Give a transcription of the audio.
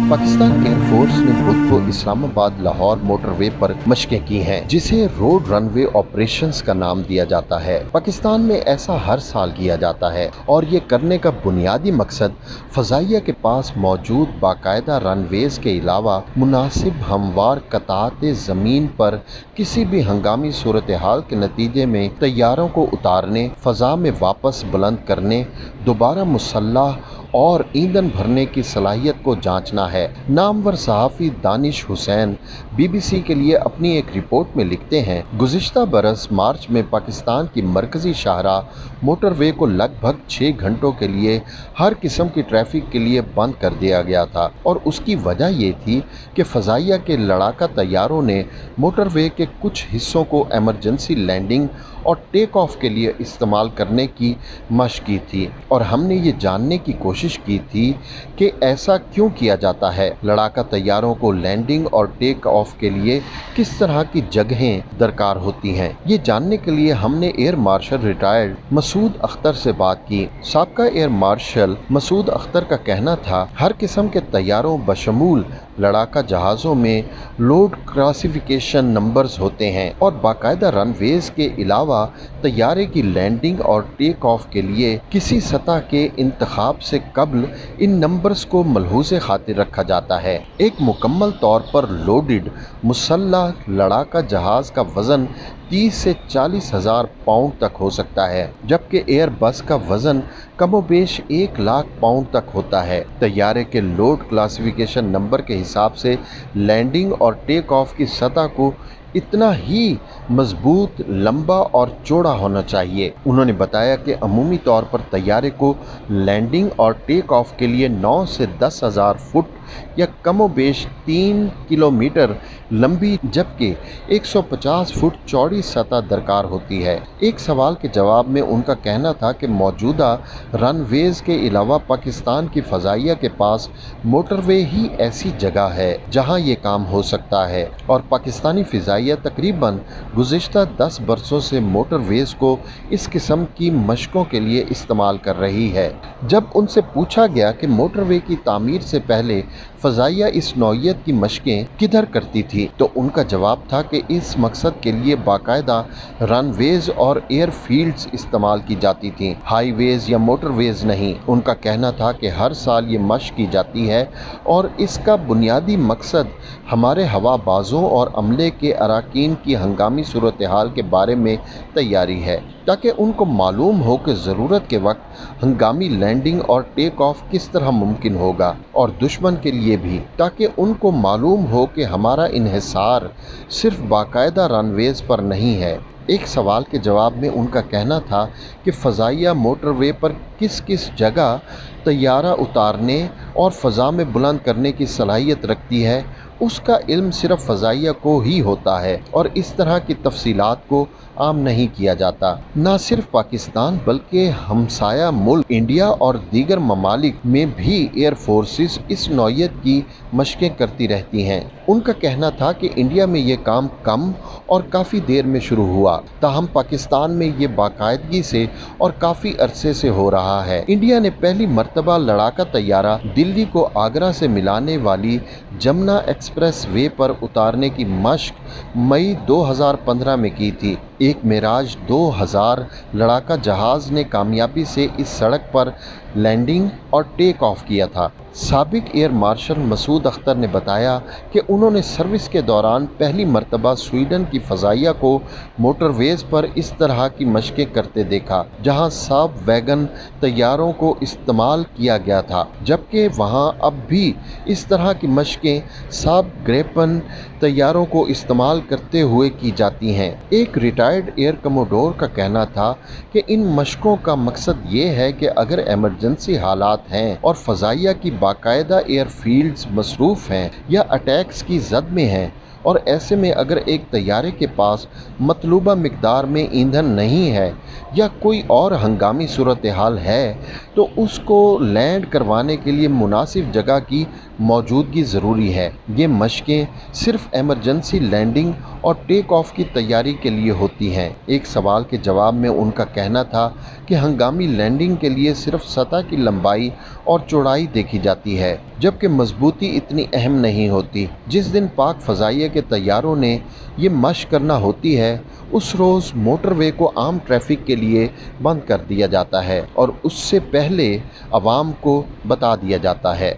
Pakistan air force ने बुध को Islamabad Lahore motorway पर मशकें की हैं, जिसे रोड रनवे ऑपरेशंस का नाम दिया जाता है। पाकिस्तान में ऐसा हर साल किया जाता है और ये करने का बुनियादी मकसद फजाइया के पास मौजूद बाकायदा रनवेज के अलावा मुनासिब हमवार कतात ज़मीन पर किसी भी हंगामी सूरत हाल के नतीजे में तैयारों को उतारने, फ़ज़ा में वापस बुलंद करने, दोबारा मुसल्लह और ईंधन भरने की सलाहियत को जांचना है। नामवर सहाफ़ी दानिश हुसैन BBC के लिए अपनी एक रिपोर्ट में लिखते हैं, गुज़िश्ता बरस मार्च में पाकिस्तान की मरकज़ी शाहराह मोटरवे को लगभग 6 घंटों के लिए हर किस्म की ट्रैफिक के लिए बंद कर दिया गया था और उसकी वजह ये थी कि फ़ज़ाइया के लड़ाका तैयारों ने मोटरवे के कुछ हिस्सों को एमरजेंसी लैंडिंग और टेक ऑफ के लिए इस्तेमाल करने की मशक की थी और हमने ये जानने की कोशिश की थी कि ऐसा क्यों किया जाता है। लड़ाका तैयारों को लैंडिंग और टेक ऑफ के लिए किस तरह की जगहें दरकार होती हैं, ये जानने के लिए हमने air marshal retired Masood Akhtar से बात की। साबका एयर मार्शल मसूद अख्तर का कहना था, हर किस्म के तैयारों बशमूल लड़ाका जहाज़ों में लोड क्लासिफिकेशन नंबर्स होते हैं और बाकायदा रनवेज के अलावा तैयारे की लैंडिंग और टेक ऑफ के लिए किसी सतह के इंतखाब से कबल इन नंबर्स को मलहूज़े खातिर रखा जाता है। एक मुकम्मल तौर पर लोडेड मुसल्लह लड़ाका जहाज़ का वज़न 30 से 40 हज़ार पाउंड तक हो सकता है, जबकि एयर बस का वज़न कमोबेश 1 लाख पाउंड तक होता है। तैयारे के लोड क्लासिफिकेशन नंबर के हिसाब से लैंडिंग और टेक ऑफ की सतह को इतना ही मजबूत, लंबा और चौड़ा होना चाहिए। उन्होंने बताया कि अमूमी तौर पर तैयारे को लैंडिंग और टेक ऑफ के लिए 9 से 10 हज़ार फुट या कमोबेश 3 किलोमीटर लंबी जबकि 150 फुट चौड़ी सतह दरकार होती है। एक सवाल के जवाब में उनका कहना था कि मौजूदा रनवेज के अलावा पाकिस्तान की फ़ज़ाइया के पास मोटरवे ही ऐसी जगह है जहां ये काम हो सकता है और पाकिस्तानी फ़ज़ाइया तकरीबन गुज़िश्ता 10 बरसों से मोटरवेज को इस किस्म की मशकों के लिए इस्तेमाल कर रही है। जब उनसे पूछा गया कि मोटरवे की तामीर से पहले फ़ज़ाइया इस नौइयत की मशकें किधर करती थी, तो उनका जवाब था कि इस मकसद के लिए बाकायदा रनवेज और एयरफील्ड्स इस्तेमाल की जाती थीं, हाईवेज या मोटरवेज नहीं। उनका कहना था कि हर साल ये मशक की जाती है और इसका बुनियादी मकसद हमारे हवाबाजों और अमले के अराकीन की हंगामी सूरत हाल के बारे में तैयारी है, ताकि उनको मालूम हो कि ज़रूरत के वक्त हंगामी लैंडिंग और टेक ऑफ किस तरह मुमकिन होगा और दुश्मन के लिए भी, ताकि उनको मालूम हो कि हमारा इन्हिसार सिर्फ बाकायदा रनवेज पर नहीं है। एक सवाल के जवाब में उनका कहना था कि फ़ज़ाइया मोटरवे पर किस किस जगह तैयारा उतारने और फ़ज़ा में बुलंद करने की सलाहियत रखती है, उसका इल्म सिर्फ फ़ज़ाइया को ही होता है और इस तरह की तफसीलात को आम नहीं किया जाता। न सिर्फ पाकिस्तान बल्कि हमसाया मुल्क इंडिया और दीगर ममालिक में भी एयर फोर्सेस इस नौइयत की मशकें करती रहती हैं। उनका कहना था कि इंडिया में ये काम कम और काफ़ी देर में शुरू हुआ, ताहम पाकिस्तान में ये बाकायदगी से और काफ़ी अरसे से हो रहा है। इंडिया ने पहली मरतबा लड़ाका तैयारा दिल्ली को आगरा से मिलाने वाली जमुना एक्सप्रेस वे पर उतारने की मशक मई 2015 में की थी। एक मेराज 2000 लड़ाका जहाज़ ने कामयाबी से इस सड़क पर लैंडिंग और टेक ऑफ किया था। साबिक एयर मार्शल मसूद अख्तर ने बताया कि उन्होंने सर्विस के दौरान पहली मरतबा स्वीडन की फ़ज़ाइया को मोटरवेज पर इस तरह की मशकें करते देखा, जहां साब वैगन तैयारों को इस्तेमाल किया गया था, जबकि वहां अब भी इस तरह की मशकें साब ग्रेपन तैयारों को इस्तेमाल करते हुए की जाती हैं। एक रिटायर्ड एयर कमोडोर का कहना था कि इन मशकों का मकसद ये है कि अगर एमरजेंसी हालात हैं और फ़ज़ाइया की बाकायदा एयरफील्ड्स मसरूफ़ हैं या अटैक्स की जद में हैं और ऐसे में अगर एक तैयारे के पास मतलूबा मिकदार में ईंधन नहीं है या कोई और हंगामी सूरत हाल है, तो उसको लैंड करवाने के लिए मुनासिब जगह की मौजूदगी ज़रूरी है। ये मशकें सिर्फ एमरजेंसी लैंडिंग और टेक ऑफ की तैयारी के लिए होती हैं। एक सवाल के जवाब में उनका कहना था कि हंगामी लैंडिंग के लिए सिर्फ सतह की लंबाई और चौड़ाई देखी जाती है, जबकि मजबूती इतनी अहम नहीं होती। जिस दिन पाक फजाइया के तैयारों ने ये मशक करना होती है, उस रोज़ मोटरवे को आम ट्रैफिक के लिए बंद कर दिया जाता है और उससे पहले आवाम को बता दिया जाता है।